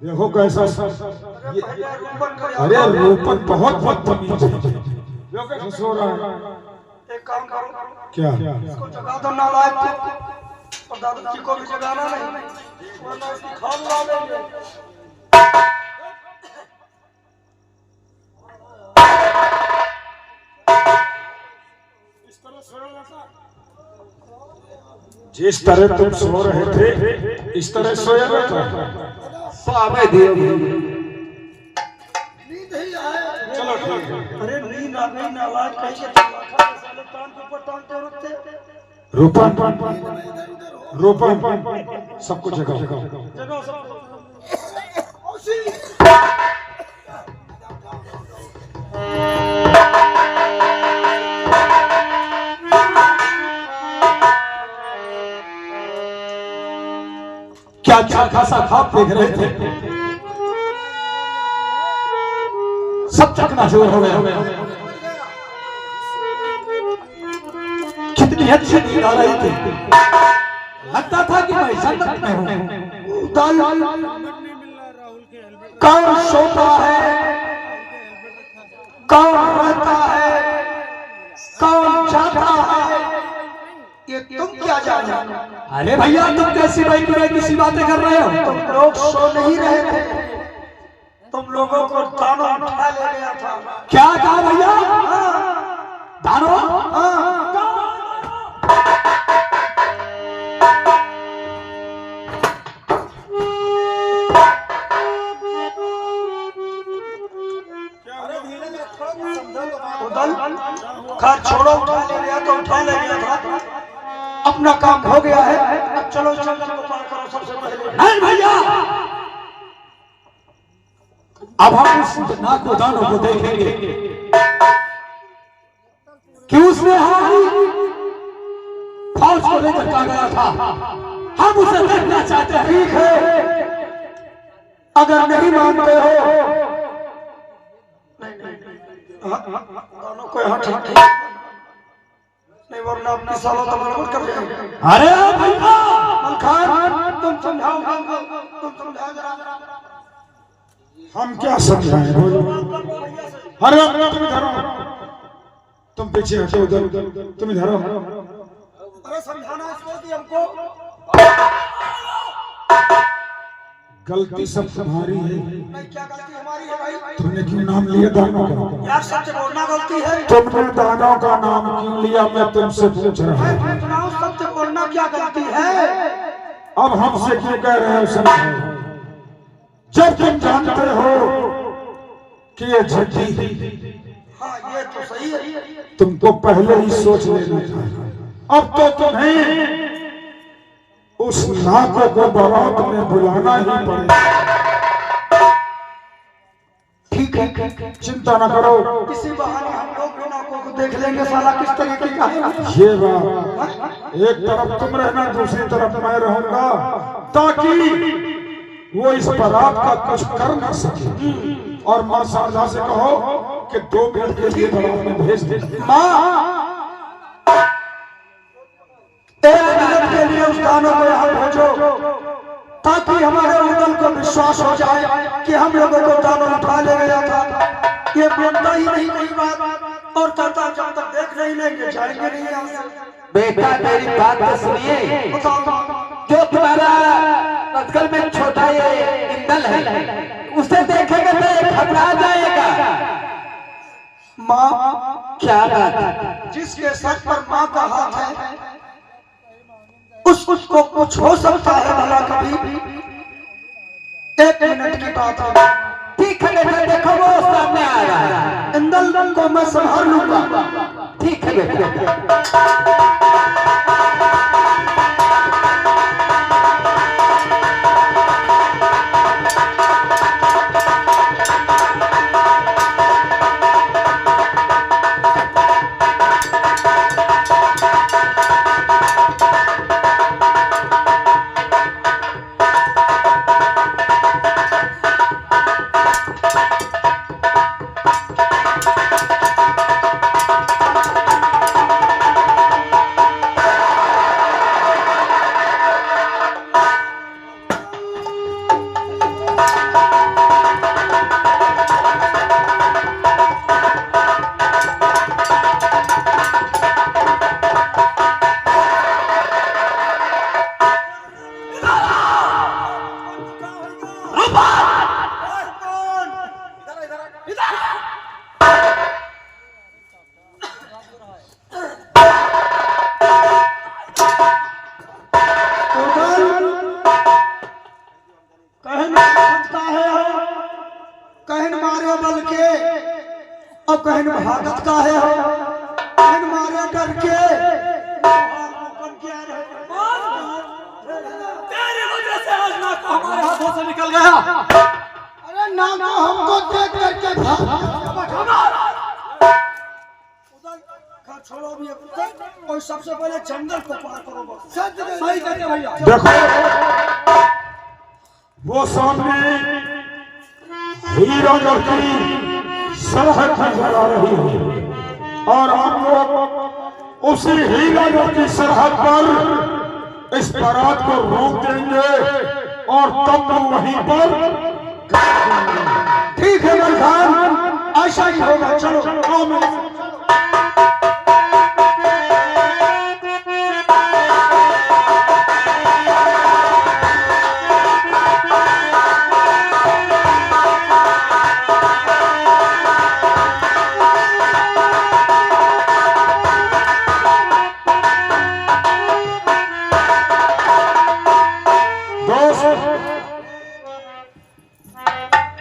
देखो कैसा ये, अरे रूपन बहुत बदतमीज है। जो कैसे सो रहा है? एक काम करो, क्या इसको जगा दो नालायक को, और दादा जी को भी जगाना नहीं, वरना इसकी खाल उड़ा देंगे। जिस तरह तुम सो रहे थे इस तरह सोया था। नींद ही आए। चलो ठीक है। अरे नींद आ गई नालायक कहीं के साले कान के ऊपर टांगते रुकते। रूपन रूपन सब कुछ जगह जगह सब क्या अच्छा खासा ख्वाब देख रहे थे, सब चकनाचूर हो गए। कितनी अच्छी नींद आ रही थी, लगता था कि मैं जन्नत में हूं। कौन सोता है, कौन रहता है, कौन जाता है, ये तुम क्या जानो? अरे भैया तुम कैसी भाई किसी बातें कर रहे हो? तुम लोग सो नहीं रहे थे, तुम लोगों को दानों उठा ले गया था। क्या कहा भैया? दानो? उदल खैर छोड़ो, उठा ले गया तो उठा ले गया था, अपना काम हो गया है। अब चलो जंगल को पार करो सबसे पहले। नहीं भैया, अब हम उस नाको दानों को देखेंगे कि उसने हमारी फौज को लेकर कहा गया था, हम उसे देखना चाहते हैं। ठीक है, अगर नहीं मानते हो दोनों को हट नहीं, वरना अपनी सालों तो गड़बड़ कर जाएंगे। अरे भैया मलखान तुम समझाओ, तुम समझाओ जरा। हम क्या समझाएं? अरे तुम इधर आओ, तुम पीछे हटो, उधर तुम इधर आओ। अरे समझाना इसको कि हमको गलती सब तुम्हारी है। नहीं, क्या गलती हमारी है भाई? तुमने क्यों नाम लिया दानों का? यार सच बोलना गलती है। तुमने दानों का नाम क्यों लिया, मैं तुमसे पूछ रहा हूँ। मैं सुनाऊं, सच बोलना क्या गलती है? अब हमसे क्यों कह रहे हो समझाओ, जब तुम जानते हो कि ये झूठी। हाँ ये तो सही है। तुमको पहले ही सोच लेना था। अब तो तुम्हें उस नाको को बारात में बुलाना ही पड़ेगा। ठीक है, चिंता न करो, किसी बहाने हम लोग भी नाकों को देख लेंगे, साला किस तरीके का है। ये बात एक तरफ तुम रहना, दूसरी तरफ मैं रहूंगा, ताकि वो इस बारात का कुछ कर न सके। और माँ शारदा से कहो कि 2 मिनट के लिए बारात में भेज दे। माँ 1 मिनट के लिए उस दानों को यहाँ भेजो, ताकि हमारे उदल को विश्वास हो जाए कि हम लोगों को दानों उठा ले गया था। ये बोलता ही नहीं कोई बात, और कहता जब तक देख नहीं लेंगे जाएंगे नहीं यहाँ से। बेटा मेरी बात तो सुनिए, बताओ जो तुम्हारा नक्सल में छोटा ये इंदल है, उसे देखेगा तो घबरा जाएगा। माँ क्या बात? जिसके सर पर माँ का हाथ है उसको कुछ हो सकता है भला कभी। 1 मिनट की बात है। ठीक है बेटा, देखो वो सामने आ रहा है, इंदल को मैं संभाल लूंगा। ठीक है बेटा। अब कहन भागत का है हो कहन मारे करके तेरी वजह से आज ना को हमारे हाथों से निकल गया। अरे ना ना हमको देख करके छोड़ो भी और सबसे पहले जंगल को पार करो बस। सही कहते हैं भैया। देखो वो सामने हीरानगर की सरहद नजर आ रही है और हम लोग उसी हीरानगर की सरहद पर इस बारात को रोक देंगे और तब तो वहीं पर ठीक है मलखान ऐसा ही होगा। चलो आओ मेरे साथ।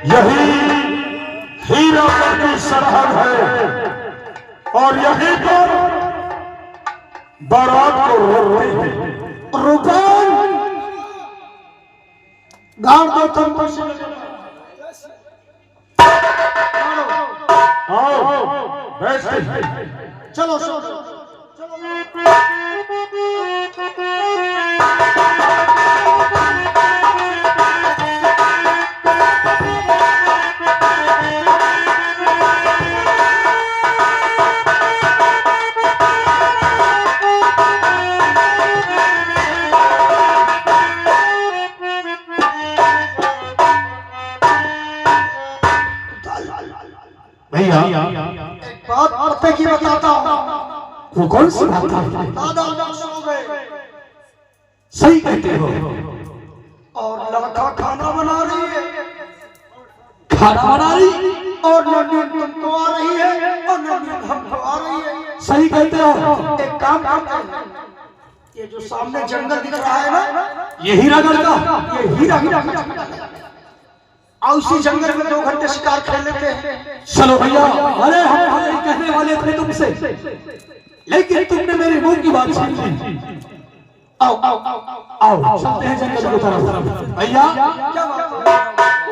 यही हीरानगर की सरहद है और यहीं पर बारात को रोकते हैं। रुपान गाड़ दो तुम आओ बैठते हैं। चलो चलो भैया बात पते की बताता हूँ। वो कौन सी बात है? दादा सो गए सही कहते हो। और लड़का खाना बना रही है खाना बना रही और नींद तुमको आ रही है और नींद हमको आ रही है। सही कहते हो। एक काम करते हैं, ये जो सामने जंगल दिख रहा है ना ये हीरानगर का ये हीरा और उसी जंगल में 2 घंटे शिकार खेल लेते हैं। चलो भैया। अरे हम यही कहने वाले थे तुमसे, लेकिन तुमने मेरे मुंह की बात छीन ली। आओ आओ आओ चलते हैं जंगल की तरफ। भैया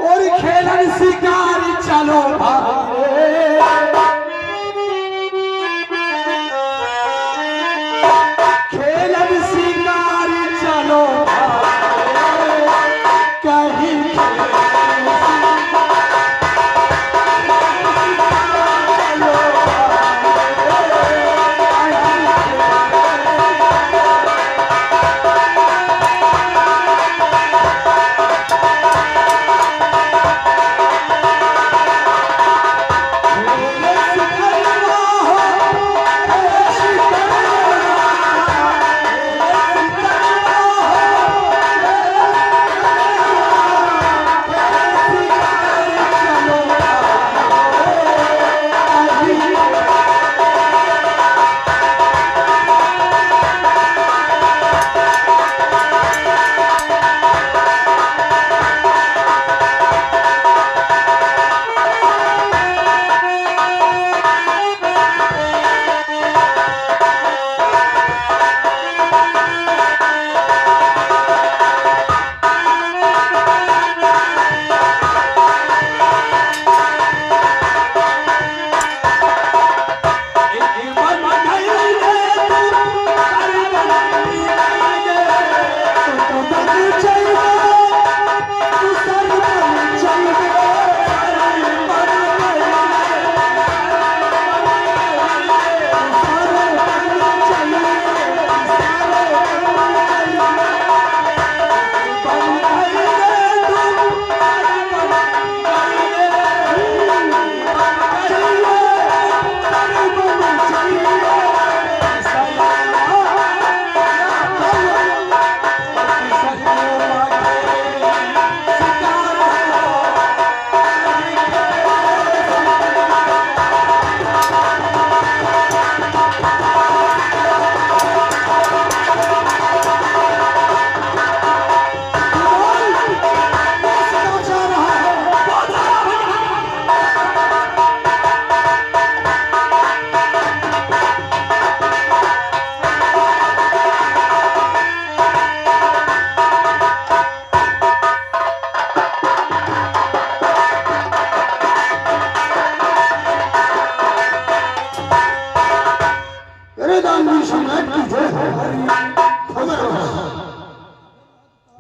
और खेलन शिकार चलो भाई, खेलन शिकार चलो भाई, कहीं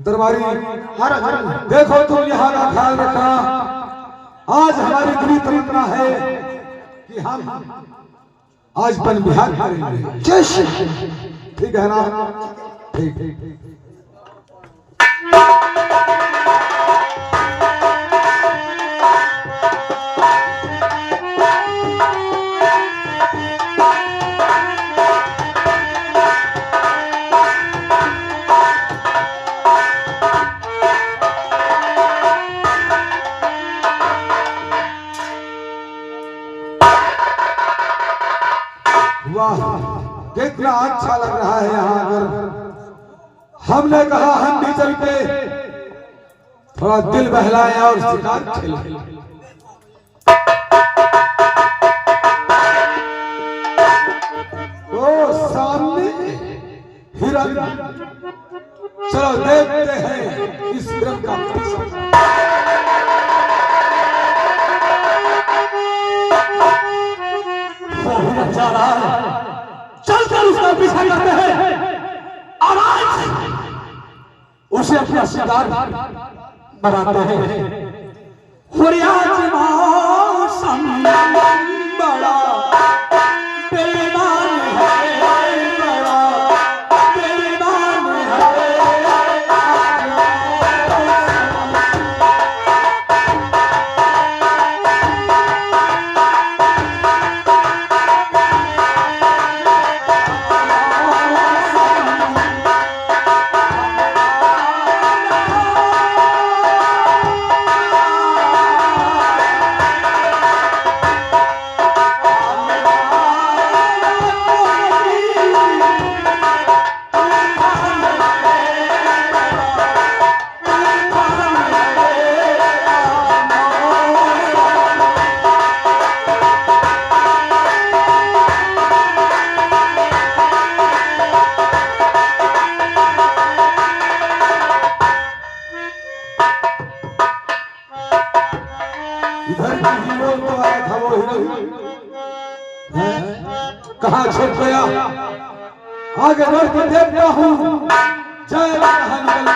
दरबारी हर देखो तुम यहाँ का ख्याल रखना। आज हमारी दिली तो इतना है कि हम आज वन विहार करेंगे। ठीक है ना? ठीक। वाह, कितना अच्छा लग रहा है यहाँ आकर। हमने कहा हम भी चल के थोड़ा दिल बहलाएं और शिकार खेलें। ओ सामने हिरन, चलो देखते हैं इस हिरन का जा रहा है, चलकर उसका पीछा करते हैं और आज उसे अपना शिकार बनाते हैं। और आज मौसम बड़ा बेईमान है, बड़ा बेईमान है। कहाँ छुप गया? आगे बढ़ के देखता हूँ। जय हनुमान।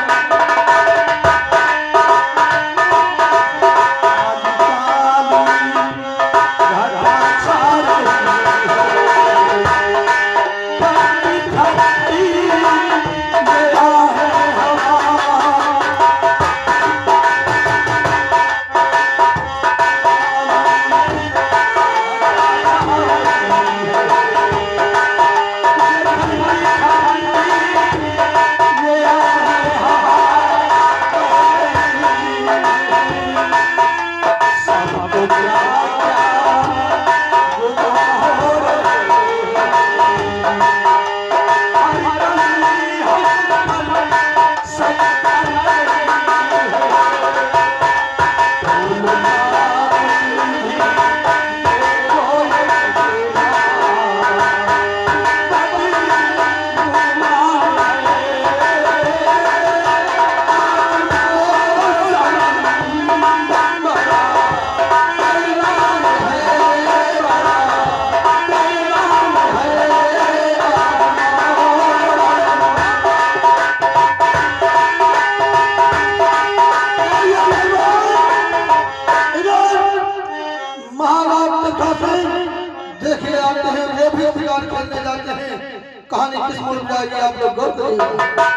कहानी किस मोड़ में आएगी आप लोग गौर करिए।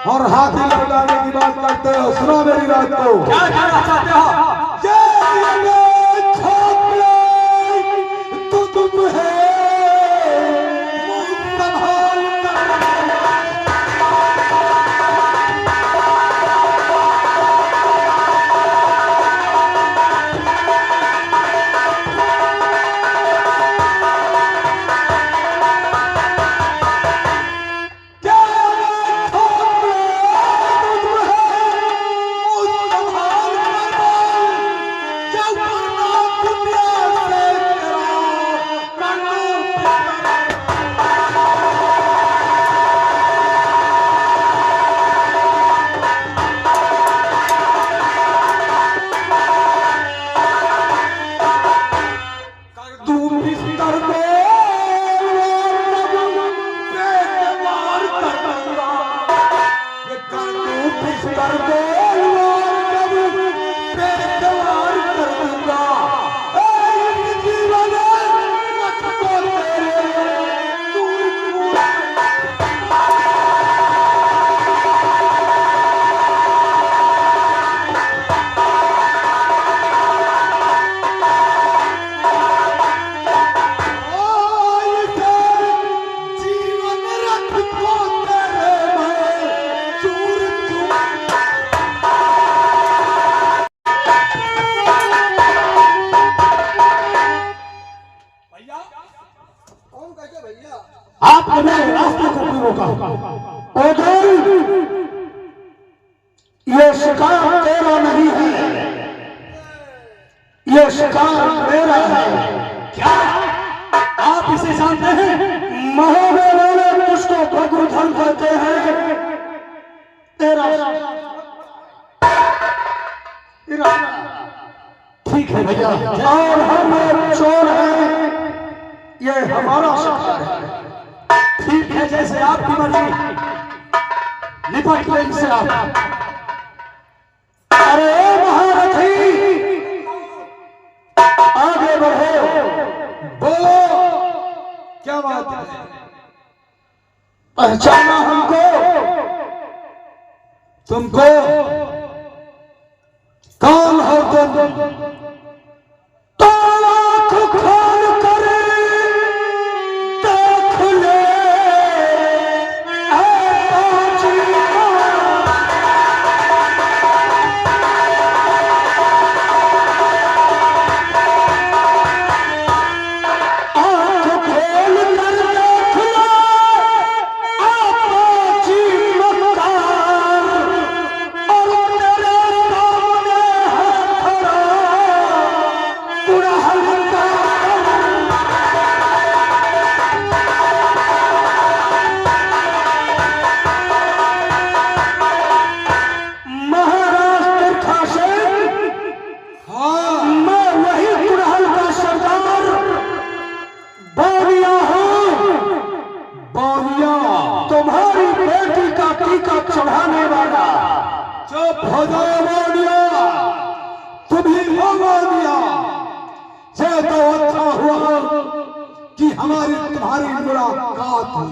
और हाथी लौटाने की बात करते हो। सुनो मेरी बात को। क्या कहना चाहते हो? तो तुम है संभाल आपने मेरे रास्ते को क्यों रोका? उधर ये शिकार तेरा नहीं है, ये शिकार मेरा है। क्या आप इसे जानते हैं? महोबे वाले मुझको भगुधन कहते हैं। तेरा ठीक है भैया। और हम चोर हैं, ये हमारा शिकार है। ठीक है, जैसे आपकी मर्जी। निपट लो इनसे आप। अरे महारथी, आगे बढ़ो, बोलो क्या बात है? पहचाना हमको? तुमको कौन हो तुम? तो आँख खोल कर देख ले, ऐ पाची आँख खोल कर देख ले, ऐ पाची मक्कार, और तेरे सामने है खड़ा कुड़हलकार। महाराष्ट्र खासिन, हाँ मैं वही कुड़हल का सरदार बावरिया हूँ, बावरिया। तुम्हारी बेटी का टीका चढ़ाने वाला। चुप हो जाओ बावरिया, तुम ही हो बावरिया। ये तो अच्छा हुआ कि हमारी तुम्हारी मुलाकात हुई।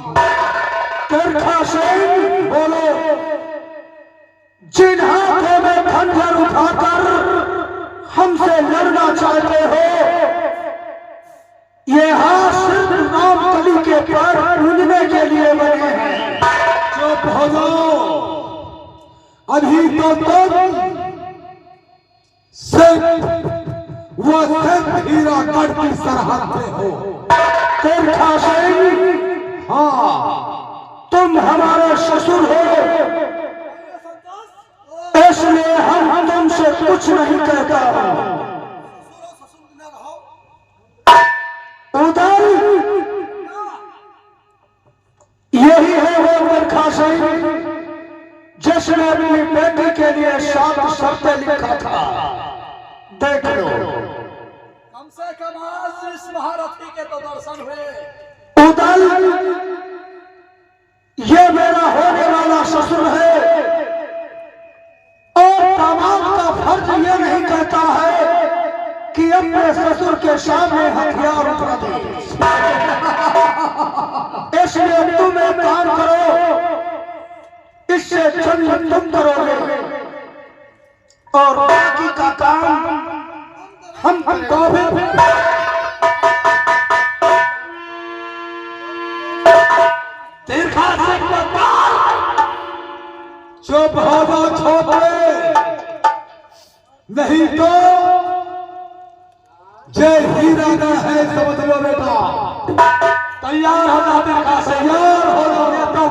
तिरखा सिंह, बोलो, जिन हाथों में खंजर उठाकर हमसे लड़ना चाहते हो, ये हाथ सिर्फ रामकली के पैर पूजने के लिए बने हैं। चुप हो जाओ, अभी तो तुम सिर्फ हीरागढ़ की सरहद पे हो। तिरखा सिंह, हाँ तुम हमारे ससुर हो, इसलिए हम तुमसे कुछ नहीं कहता। उधर यही है वो तिरखा सिंह जिसने अपनी बेटी के लिए 7 शर्तें लिखा था। देख लो। कम से कम आज इस महारथी के तो दर्शन हुए। उदल, ये मेरा होने वाला ससुर है, और दामाद का फर्ज ये नहीं कहता है कि अपने ससुर के सामने हथियार उठा दे। इसलिए तुम एक काम करो, जिससे जन्म तुम करोगे और बाकी का काम हम करोगे। तीरखा से चुप हो जाओ छोटे, नहीं तो जय हीरा ना है समझ लो बेटा। तैयार हो जाओ तीरखा से, तैयार हो जाओ तो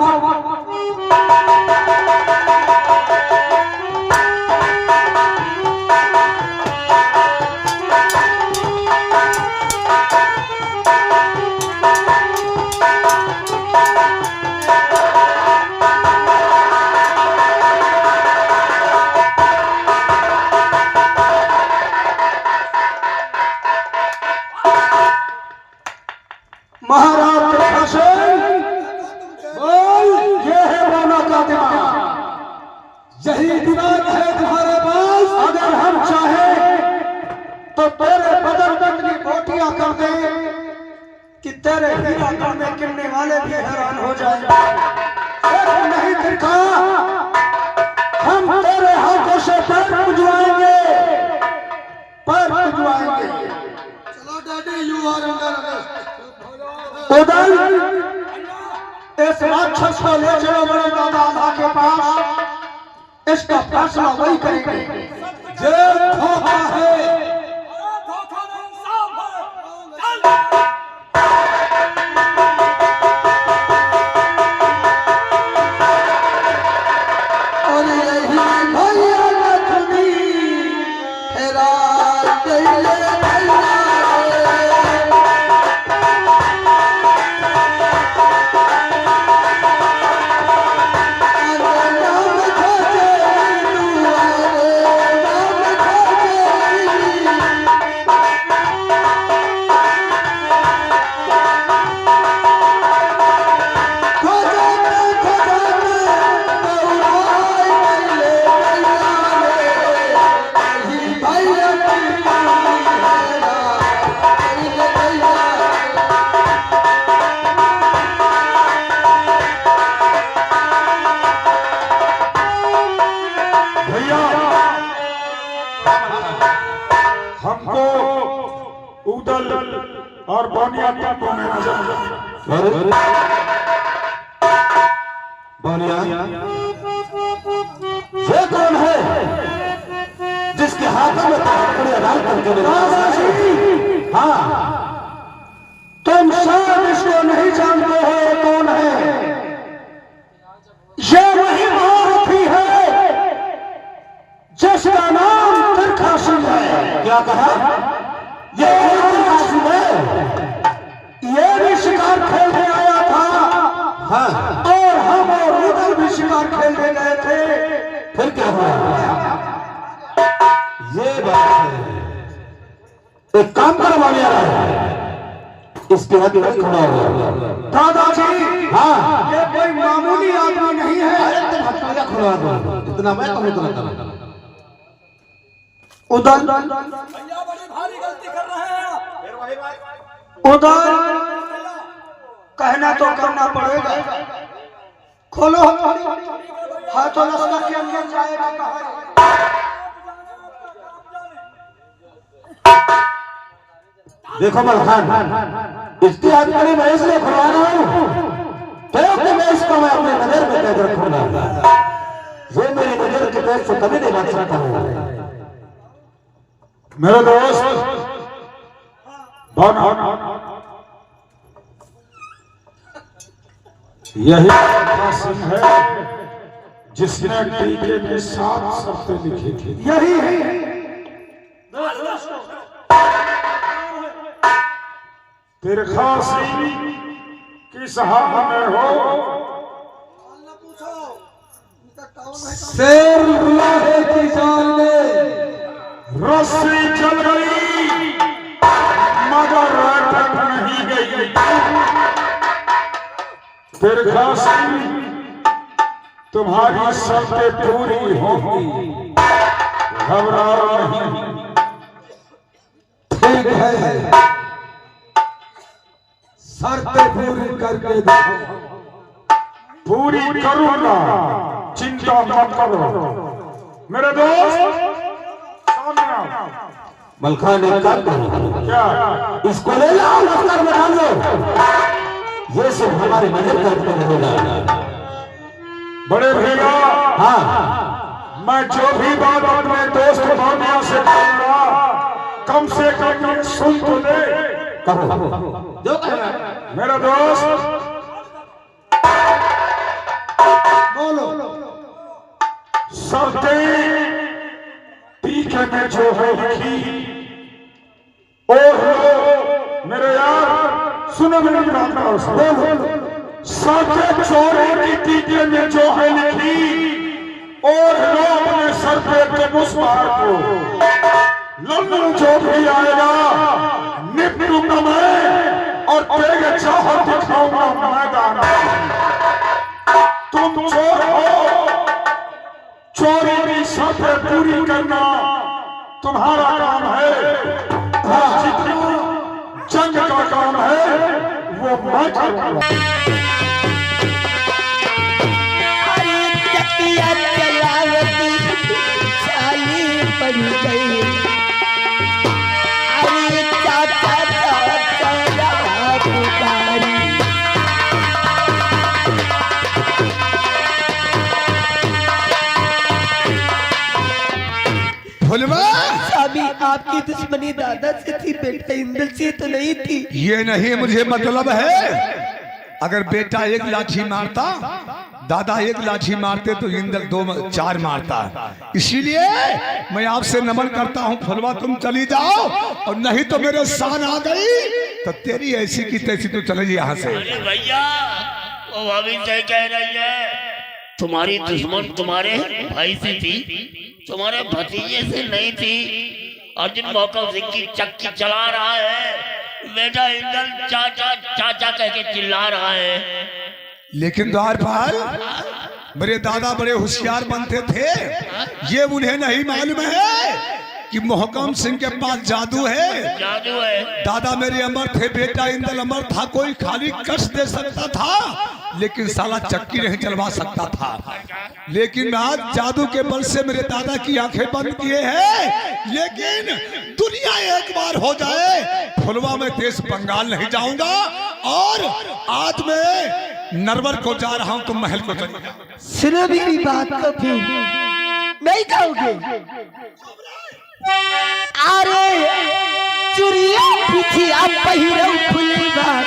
महाराज ये है रोना का दिमाग, यही दिमाग है तुम्हारे पास। अगर हम चाहें तो तेरे बदन की बोटियां कर दे कि तेरे हीरा में गिरने वाले भी हैरान हो जाए। नहीं दिखा, हम तेरे हाथों से पैर पुजवाएंगे, पैर पुजवाएंगे। चलो डैडी, यू आर अंडर उदल इस राक्षस को ले चलो बड़े दादा अल्लाह के पास, इसका फैसला वही करेंगे। जे धोखा है और यही भैया लक्ष्मी हेरा हमको उदल और बोनिया को बोनिया ये कौन है जिसके हाथों में थप्पड़ डाल करके? हाँ, तुम शायद इसको नहीं जानते हो कौन है। ये वही महारथी है जिसका नाम तीरखासुर है। क्या कहा? ये तीरखासुर है? ये भी शिकार खेलने आया था। हाँ, और हम और उदल भी शिकार खेलने गए थे। फिर क्या हुआ? ये बात है। एक काम करो बोनिया, इसके हाथ में खड़ा हो दादाजी। हाँ, ये कोई मामूली आदमी नहीं है। इतना मैं तुम्हें तो करता उदल भैया बड़ी भारी गलती कर रहे हैं। उदल कहना तो करना पड़ेगा। खोलो है तो लश्कर के अंदर जाएगा कहा। देखो मलखान, इसकी हाथ कड़ी मैं इसलिए खुलवा रहा हूँ क्योंकि मैं इसको मैं अपनी नजर में कैद रखूंगा। ये मेरी नजर के पैर से कभी नहीं बच सकता हूँ। मेरे दोस्त यही कासिम है जिसने टीके में 7 शर्तें लिखी थी। यही है। तीरखासी किस हाल में हो? शेर बुलाहे की जान में रस्सी चल गई मगर अटक नहीं गई। तीरखासी तुम्हारी शर्तें पूरी होंगी, घबराओ नहीं। ठीक है, शर्तें पूरी करके देखो। पूरी करूंगा, चिंता मत करो मेरे दोस्त। सामने आओ। मलखा ने कहा क्या इसको ले जाओ, लश्कर में डाल लो, ये सब हमारे मदद करते रहेगा। बड़े भैया, हाँ मैं जो भी बात अपने दोस्त भावना से कहूंगा कम से कम ये सुन तो ले। कहो जो कहना है मेरा दोस्त बोलो। शर्तें टीके में जो है लिखी, और मेरे यार सुनो मेरी बात करो। शर्तें चोरी की टीके में जो है लिखी, और लो अपने सर पे धनुष मार को, लल्लू जो भी आएगा निपटूंगा मैं और तेरे चाह दिखाऊंगा मैदान। तुम चोर हो, चोरी की शर्तें पूरी करना तुम्हारा काम है, और जितना जंग का काम है वो मैं करूंगा। अरे चकिया चलावती चाली पड़ गई। अरे चाचा चाचा पुकारी। फुलवा, अभी आपकी दुश्मनी दादा से थी, बेटा इंद्र से तो नहीं थी। ये नहीं मुझे मतलब है। अगर बेटा एक लाठी मारता, दादा एक लाठी मारते तो इंद्र 2-4 मारता। इसीलिए मैं आपसे नमन करता हूँ फुलवा, तुम चली जाओ, और नहीं तो मेरे शान आ गई तो तेरी ऐसी की तैसी तो चले यहाँ से। अरे भैया, वो अभी सही कह रही है। तुम्हारी दुश्मन तुम्हारे भाई से थी, तुम्हारे भतीजे से नहीं थी। अर्जुन मौका सिंह की चक्की चला रहा है, बेटा इंद्र चाचा चाचा कह के चिल्ला रहा है। लेकिन द्वारपाल, मेरे दादा बड़े होशियार बनते थे, ये उन्हें नहीं मालूम है कि मोहकम सिंह के पास जादू है। जादू है। दादा मेरे अमर थे, बेटा इंद्र अमर था। कोई खाली कष्ट दे सकता था लेकिन साला चक्की नहीं चलवा सकता था। लेकिन आज जादू के बल से मेरे दादा की आंखें बंद किए हैं। लेकिन दुनिया एक बार हो जाए, फुलवा में देश बंगाल नहीं जाऊंगा। और आज मैं नरवर को जा रहा हूं, तुम महल को चले जाओ। सुनो मेरी बात को फिर नहीं कहोगे। अरे चुरिया पिछिया पहिरो फुली बात।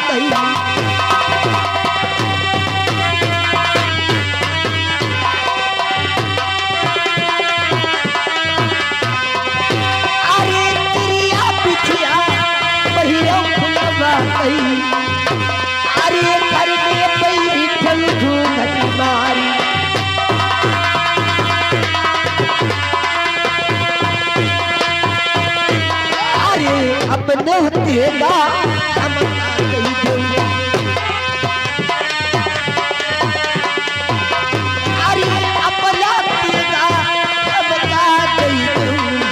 अरे घर में पई फल घूमत मारी। अरे अपने तेरा हम कही दूंगा। अरे अपना तेरा हम कही दूंगा।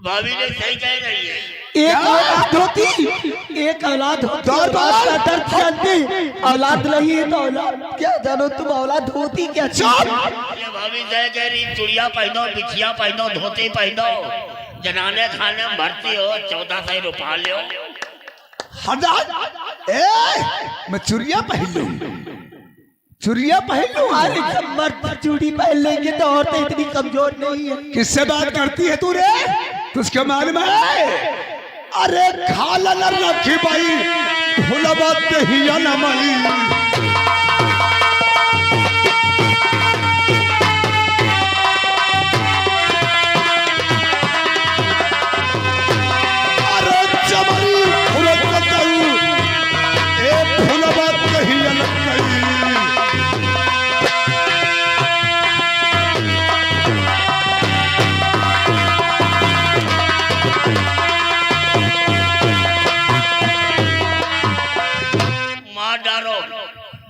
भाभी ने सही कह रही है। एक औलाद होती, एक औलाद होती, और बाप का दर्द जानती। औलाद नहीं है तो औलाद क्या जानो तुम, औलाद होती क्या चीज। ये भाभी सही कह रही, चूड़िया पहनो, बिछिया पहनो, धोती पहनो, जनाने खाने में भर्ती हो, 1400 रुपया लो। मैं चुरिया पहन लूं, चुरिया पहन लूं। अरे जब मर्द चूड़ी पहन लेंगे तो औरतें इतनी कमजोर नहीं है। किससे बात करती है तू रे? तुझको मालूम है? अरे खाला न रखी भाई, फुलबत ही न मई।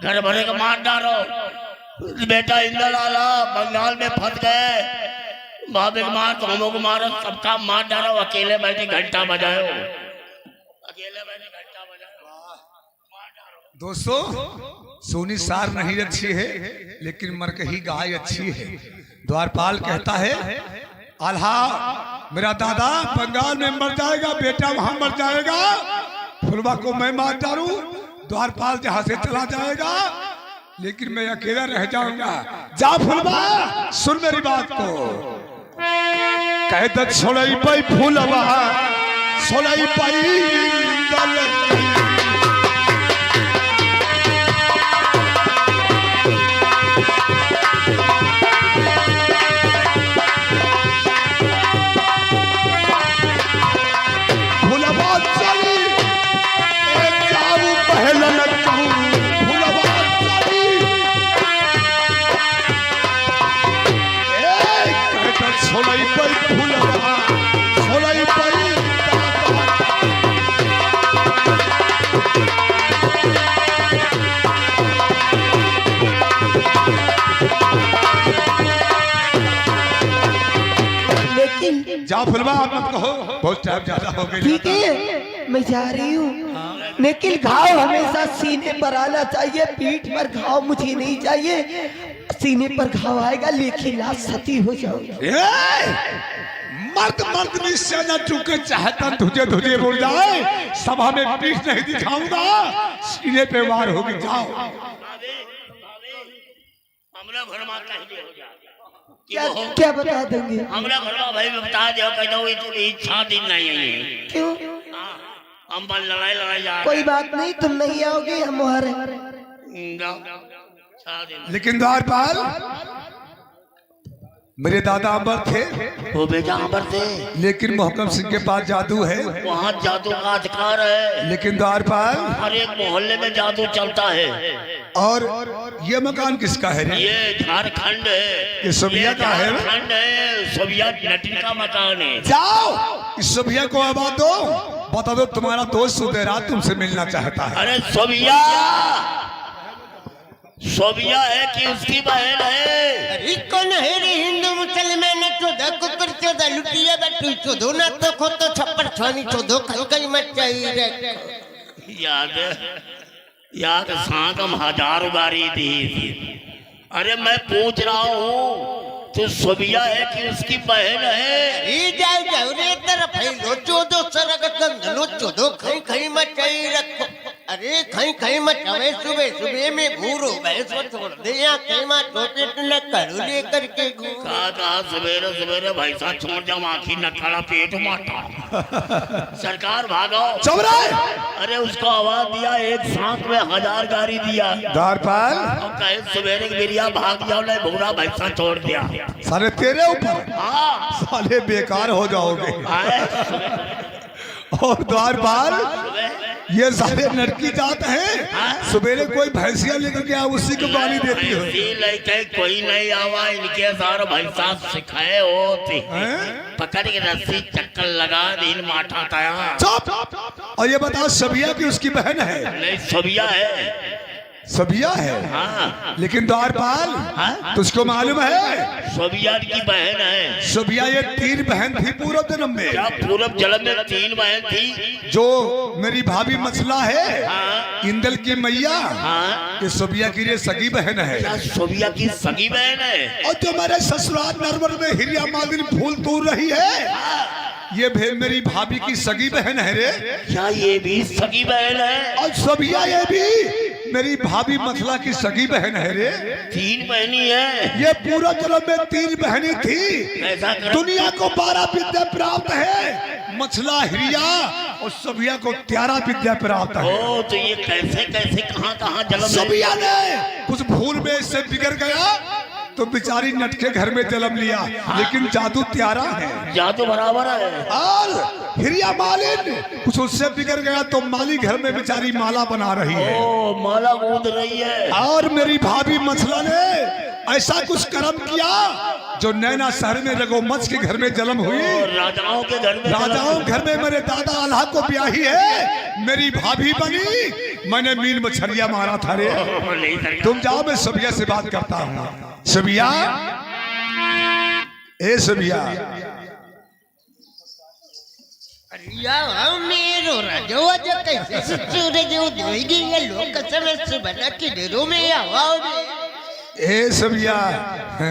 घर भरे का मार डालो। बेटा इंद्र लाला बंगाल में फंस गए, भाभी को मार, तुमों को मारो, सबका मार डालो, अकेले बैठे घंटा बजाओ, अकेले बैठे घंटा बजाओ। दोस्तों, सोनी सार नहीं अच्छी है, लेकिन मरकही गाय अच्छी है। द्वारपाल कहता है, आल्हा मेरा दादा बंगाल में मर जाएगा, बेटा वहां मर जाएगा, फुलवा को मैं मार डालूं, द्वारपाल जहां से चला जाएगा, लेकिन मैं अकेला रह जाऊंगा। जा फुलवा, सुन मेरी बात को। कह दे छोड़ई पाई फुलवा, छोड़ई पाई दल। जाओ फुलवा, आप मत कहो, बहुत टाइम ज्यादा हो गई। ठीक है, मैं जा रही हूँ, लेकिन घाव हमेशा सीने पर आना चाहिए, पीठ पर घाव मुझे नहीं चाहिए। सीने पर घाव आएगा लेकिन लाश सती हो जाओगी। मर्द मर्द निश्चय न चूके, चाहता तुझे तुझे बोल जाए, सभा में पीठ नहीं दिखाऊंगा, सीने पे वार होगी। जाओ हमरा घर में कहीं हो जाए, क्या बता देंगे? हमरा घर में भाई बता दो, कह दो इच्छा दिन नहीं है। क्यों? हम बल लड़ाई जा। कोई बात नहीं, तुम नहीं आओगे, हम वहां लेकिन द्वारपाल, मेरे दादा अंबर थे, वो बेटा अंबर थे, लेकिन मोहकम सिंह के पास जादू है, वहाँ जादू का अधिकार है। लेकिन द्वारपाल, हर एक मोहल्ले में जादू चलता है। और ये मकान किसका है रे? ये झारखंड है, ये सोबिया का है? झारखंड है, सोबिया नटिन का मकान है। जाओ इस सोबिया को आवाज दो, बता दो तुम्हारा दोस्त सुदेरा तुमसे मिलना चाहता है। अरे सोबिया, सोबिया है कि उसकी बहन है? अरे कौन है रे? हिंदू मुसलमान चौदह कुकर चौदह लुटिया बैठू चौदह ना तो खो तो छप्पर छानी चौदह खलकई मच चाहिए। याद साथ हम 1000 बारी दी। अरे मैं पूछ रहा हूँ, तो सोबिया है कि उसकी बहन है? ये जाओ जाओ रे तरफ है लो चौदह सरगत लो चौदह खई खई मच चाहिए रखो। अरे खई खई मत हमें सुबह सुबह में भूरो भैंस को छोड़ दे, या कहीं माँ टोपे न करो लेकर के कहा सवेरे सवेरे भैंसा छोड़ जाओ, आखिर न खड़ा पेट मारता। सरकार भागो, चुप रहे। अरे उसको आवाज दिया, एक सांस में 1000 गाड़ी दिया। द्वारपाल, और कहे सवेरे बिरिया भाग जाओ, नहीं भूरा भैंसा छोड़ दिया। साले तेरे ऊपर, हाँ साले बेकार हो जाओगे। और द्वारपाल, ये सारे लड़की जात हैं, सवेरे कोई भैंसिया लेकर के आ, उसी को पानी देती हो। लेके कोई नहीं आवा, इनके सारे भैंसा सिखाए होती, पकड़ के रस्सी चक्कर लगा दिन माठा ताया। चुप। और ये बताओ, सबिया की उसकी बहन है? नहीं, सोबिया है। सबिया है? हाँ। लेकिन द्वारपाल, तुझको मालूम है सोबिया की बहन है? सबिया ये 3 बहन थी पूर्व जन्म में। क्या पूर्व जन्म में 3 बहन थी? जो मेरी भाभी मसला है, हाँ। इंदल की मैया, हाँ। ये सोबिया की ये सगी बहन है। क्या सोबिया की सगी बहन है? और जो मेरे ससुराल नरवर में हिरिया मादिन फूल तोड़ रही है, ये मेरी भाभी की सगी बहन है रे। क्या ये भी सगी बहन है? और सबिया ये भी मेरी भाभी मसला की सगी बहन है रे। 3 बहनी है? ये पूरा जन्म में 3 बहनी थी। ऐसा कर, दुनिया को 12 विद्या प्राप्त है, मछला हिरिया और सबिया को 13 विद्या प्राप्त है। ओ तो ये कैसे कैसे कहाँ कहाँ जन्म? सबिया ने कुछ भूल में इससे बिगड़ गया तो बेचारी नटके घर में जन्म लिया, लेकिन जादू त्यारा है, जादू बराबर है। और हिरिया मालिन कुछ उससे बिगड़ गया तो माली घर में बेचारी माला बना रही है। ओ माला कूद रही है। और मेरी भाभी मछला ने ऐसा कुछ कर्म किया जो नैना शहर में रघुवंश के घर में जन्म हुई। राजाओं के घर में, राजाओं घर में मेरे दादा अल्लाह को ब्याही है, मेरी भाभी बनी, मैंने मीन मछलिया मारा था रे। तुम जाओ, मैं सबिया से बात करता हूँ। सबिया, ए सबिया अरिया मेरो राजो आज कैसे सूरज उदयगी ये लोग समय सुबह की देरों में आवाओ ए सबिया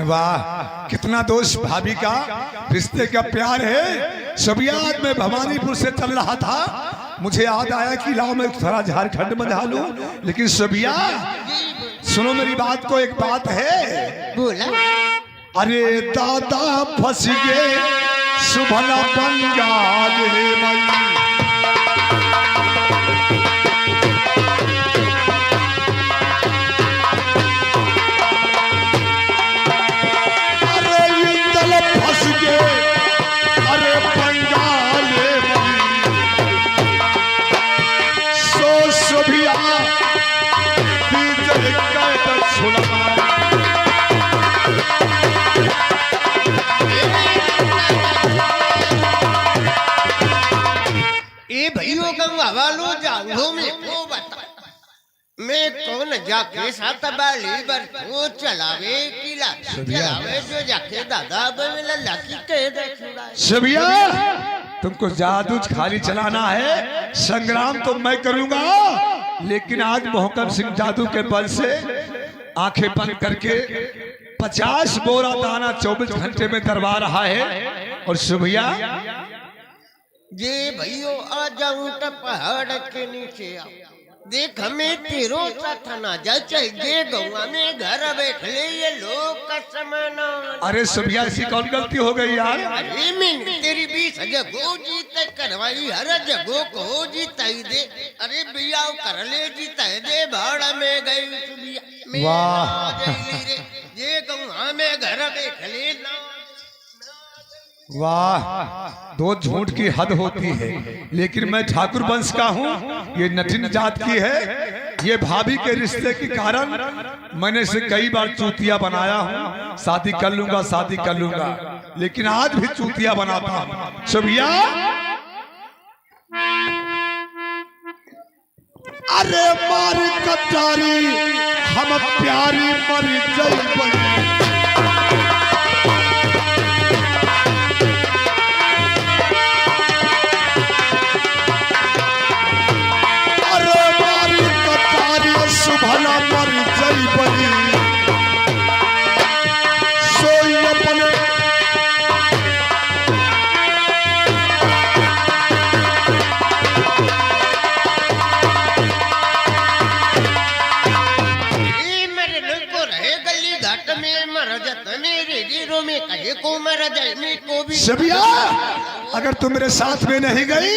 वाह कितना दोस्त भाभी का रिश्ते का प्यार है। सबिया आज मैं भवानीपुर से चल रहा था, मुझे याद आया कि लाओ मैं थोड़ा झारखंड में ढालूं, लेकिन सबिया सुनो मेरी बात को, एक बात है। बोला अरे दादा फंस गए सुभला बंगाल मई, अरे बंगाल सो सभिया ए भैयो गंगा वालो जांघों में को बता मैं कौन जाके साथ बाली बर को चलावे किला चलावे जो जाके दादा बेला लाकी कह दे छुड़ा सबिया तुमको जादू खाली चलाना है, संग्राम तो मैं करूंगा, लेकिन आज मोहकम सिंह जादू के बल से आंखें बंद करके 50 बोरा दाना 24 घंटे में करवा रहा है। और सबिया जे भैयो आ जाऊं तो पहाड़ के नीचे आओ देख हमें तेरो साथ ना जा चाहिए गौवा में घर बैठ ले ये लोग का समाना। अरे सबिया ऐसी कौन गलती हो गई यार? अरे मैं तेरी 20 जगह जीत करवाई हर जगह को जीताई दे, अरे बिया कर ले जीताई दे भाड़ा में गई वाह ये गौवा में घर बैठ ले ना। वाह दो झूठ की हद होती है, लेकिन मैं ठाकुर वंश का हूँ, ये नटिन जात की है। ये भाभी के रिश्ते के कारण मैंने इसे कई बार चूतिया बनाया हूँ, शादी कर लूंगा शादी कर लूंगा, लेकिन आज भी चूतिया बनाता हूँ। सबिया अरे मारी कटारी हम प्यारी मर जई सुभला मर जई बनी सोई अपने मेरे लोग को रहे गली घाट में मर जाता मेरे जीरो में कहे को मर जाए मेरे को भी। सबिया अगर तुम मेरे साथ में नहीं गई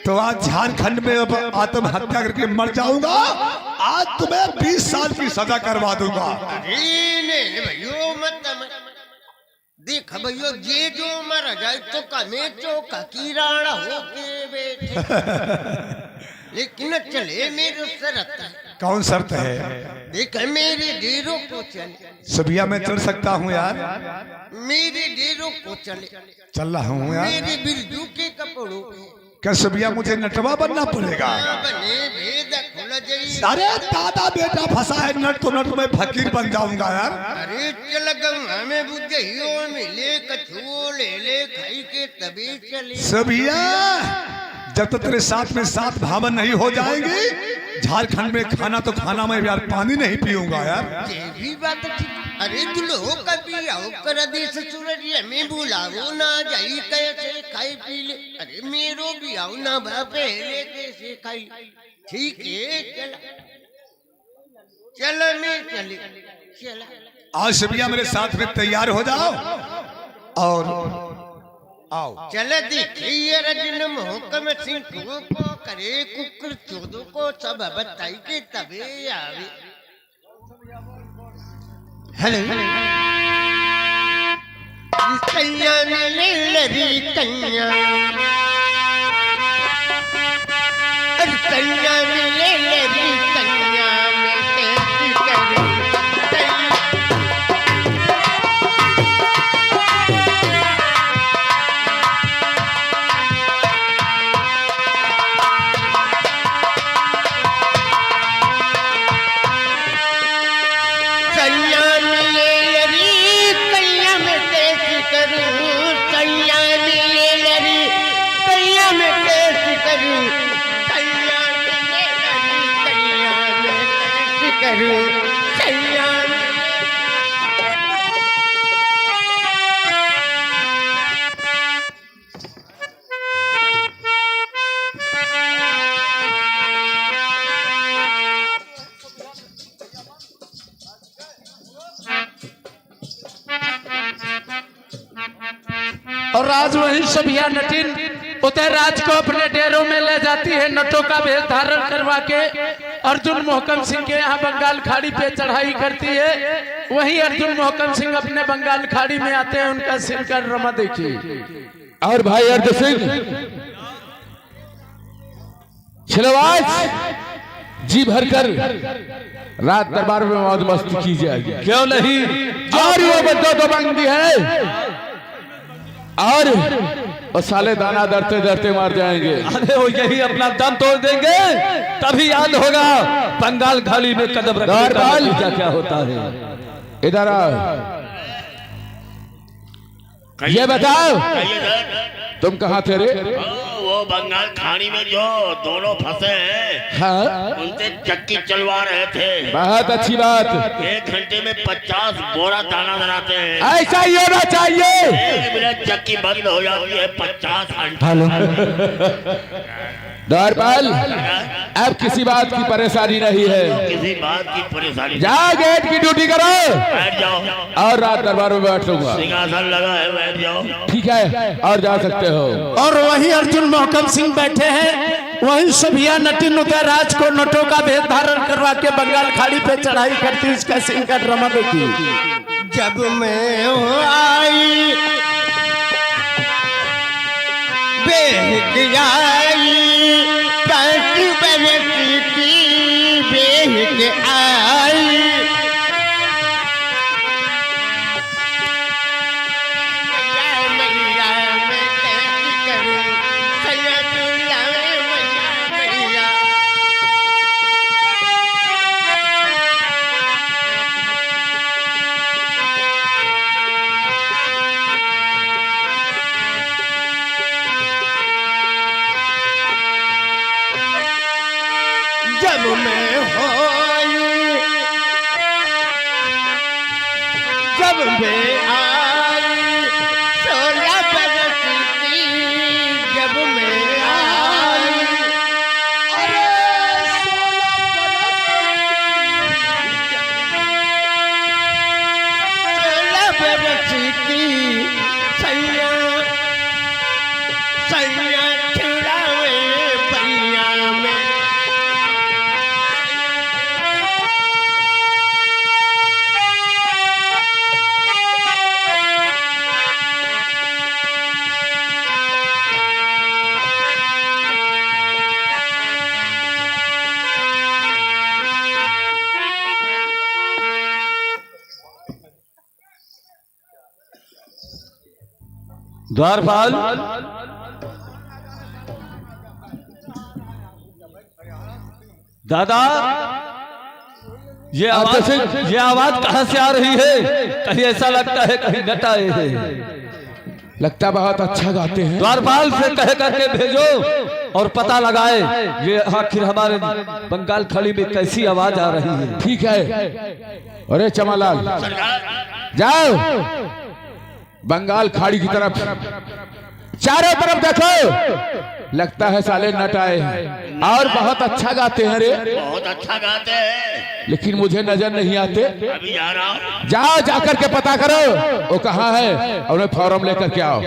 तो आज झारखंड में अब आत्महत्या करके मर जाऊंगा। आज तुम्हें 20 साल की सजा करवा दूंगा। भैयो मत देख भैयो ये जो मर जाए तो कमे चौका की राणा हो के बेटे लेकिन चले मेरे शर्त है। कौन शर्त है? देख मेरे डेरों को चले। सबिया मैं चल सकता हूँ यार? मेरे डेरों को चले चल रहा हूँ यार। मेरे बिरजू के कपड़ों क्या सबिया मुझे नटवा बनना पड़ेगा? अरे दादा बेटा फंसा है नट तो नट में फकीर बन जाऊंगा यार। अरे चल गंगा में बुझियो मिले कछुओ ले ले खाई के तभी चले। सबिया जब तक तेरे साथ में 7 भावन नहीं हो जाएंगी झारखंड में खाना तो खाना मैं यार पानी नहीं पीऊंगा यार। ये भी बात ठीक। अरे दुल्हो कभी आओ कर दे ससुरिया में बुलाओ ना जाई कैसे खाई पी ले। अरे मेरो भी आओ ना पहले कैसे खाई। ठीक है चल मैं चले चला। आज सबिया मेरे साथ में तैयार हो जाओ और आओ। चल देखिए रजन मोहकम सिंह को करे कुकर चोदो को सब बताई के तबे आवे। हेलो कन्या मिले लरी कन्या कन्या मिले लरी कन्या में कैसी करूं कन्या मिले लरी कन्या में कैसी करूं करूं सैया और राज वही सभिया नटिन उतर राज को अपने डेरों में ले जाती है। नटों का भेष धारण करवा के अर्जुन मोहकम सिंह के यहाँ बंगाल खाड़ी पे चढ़ाई करती है। वहीं अर्जुन मोहकम सिंह अपने बंगाल खाड़ी में आते हैं। उनका सिर का ड्रामा देखिए। और भाई अर्जुन सिंह छिलवाज जी भरकर रात दरबार में मौज मस्ती की जाएगी, क्यों नहीं। और वो बच्चों तो बंदी है और वो साले दाना डरते डरते मार जाएंगे। अरे वो यही अपना दम तोड़ देंगे तभी याद होगा बंगाल खाड़ी में कदम रखने का नतीजा क्या होता है। इधर आओ, ये बताओ तुम कहाँ थे रे? वो बंगाल खाड़ी में जो दोनों फंसे हैं, हाँ उनसे चक्की चलवा रहे थे। बहुत अच्छी बात। 1 घंटे में 50 बोरा दाना बनाते हैं। ऐसा ही होना चाहिए। 1 मिनट चक्की बंद हो जाती है, 50 घंटा। द्वारपाल अब किसी बात की परेशानी नहीं है, किसी बात की परेशानी। जाओ गेट की ड्यूटी करो बैठ जाओ और रात दरबार में बैठ लूंगा। सिंहासन लगा है, बैठ जाओ। ठीक है और जा सकते हो। और वहीं अर्जुन मोहकम सिंह बैठे हैं। वहीं सभिया नटिन उतर राज को नटों का भेष धारण करवा के बंगाल खाड़ी पे चढ़ाई करती। उसका सिंह का ड्रामा देखिए। जब मैं आई बेहक आई 5 बरस की बेहक आई मैया मैं कैसी करूं सैया मैया मैया जब मैं होई जब मैं आई 16 बरस की जब मैं आई अरे 16 बरस की सैया सैया छुड़ावे पैया में द्वारपाल दादा ये आवाज कहां से आ रही है? कहीं ऐसा लगता है कहीं नट आए हैं। लगता बहुत अच्छा गाते हैं। द्वारपाल से कह करके भेजो और पता लगाए ये आखिर हमारे बंगाल खाड़ी में कैसी आवाज आ रही है। ठीक है। अरे चमालाल जाओ बंगाल खाड़ी की तरफ, चारों तरफ देखो। लगता है साले नट आए हैं और बहुत अच्छा गाते हैं रे। बहुत अच्छा गाते हैं, लेकिन मुझे नजर नहीं आते। अभी जा रहा हूँ। जाओ जाकर के पता करो वो कहाँ है और उन्हें फॉर्म लेकर के आओ।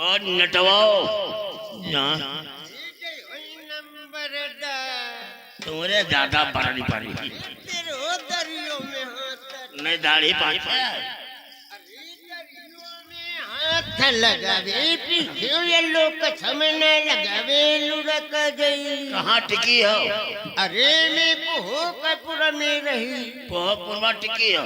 और नटवाओ तुम्हारे ज्यादा बड़ी पड़ी नहीं दाढ़ी पाई हाथ लगावे पीछे लोग समय लगावे लुढ़क गई। कहाँ टिकी हो? अरे मैं पोहकपुर में रही। पोहकपुर में टिकी हो?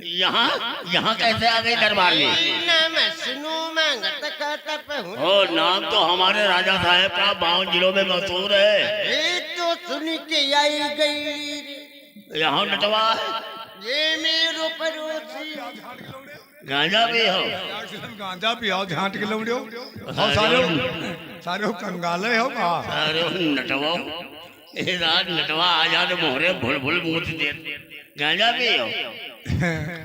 यहाँ यहाँ कैसे आ गई दरबार में? नाम सुनो मांगत खाता पहुँच। ओ नाम तो हमारे राजा साहब का 52 जिलों में मशहूर है। ये तो सुन के आई गई। यहाँ नटवा है। ये मेरो पड़ोसी गांजा भी हो? गांजा पियाओ झांट के लौड़ियो सारे कंगाले हो। अरे नटवा ये रात लटवा आ जाने मोहरे भुल भुल मुझ दे गांजा भी हो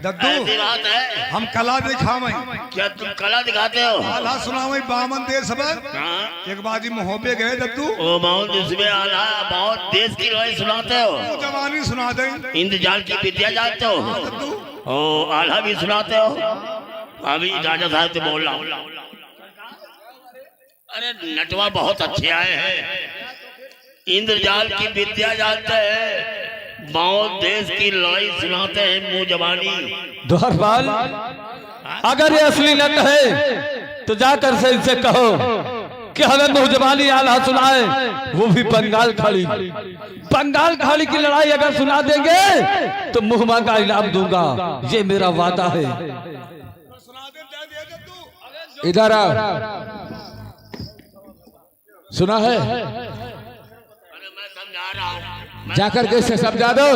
दद्दू ऐसी बात है। हम कला दिखावे क्या तुम कला दिखाते हो? आला सुनावे बामन देश सब हाँ? एक बाजी मोहब्बे गए दद्दू ओ बहुत इसमें आला बहुत देश की रोई सुनाते हो। जवानी सुना दे इंतजार की विद्या जानते हो? दद्दू ओ आला भी सुनाते हो? अभी राजा साहब से बोल रहा हूँ। अरे नटवा बहुत अच्छे आए हैं, इंद्रजाल की विद्या जानते हैं, बहुत देश की लड़ाई सुनाते हैं, मुंह जबानी। द्वारपाल, अगर ये असली नट है तो जाकर से इनसे कहो कि हमें नौजवानी आला सुनाए, वो भी बंगाल खाड़ी की लड़ाई अगर सुना देंगे तो मुंह मांगा इनाम दूंगा, ये मेरा वादा है। इधर आ, सुना है? अरे मैं समझा रहा हूँ। जाकर के इसे समझा दो।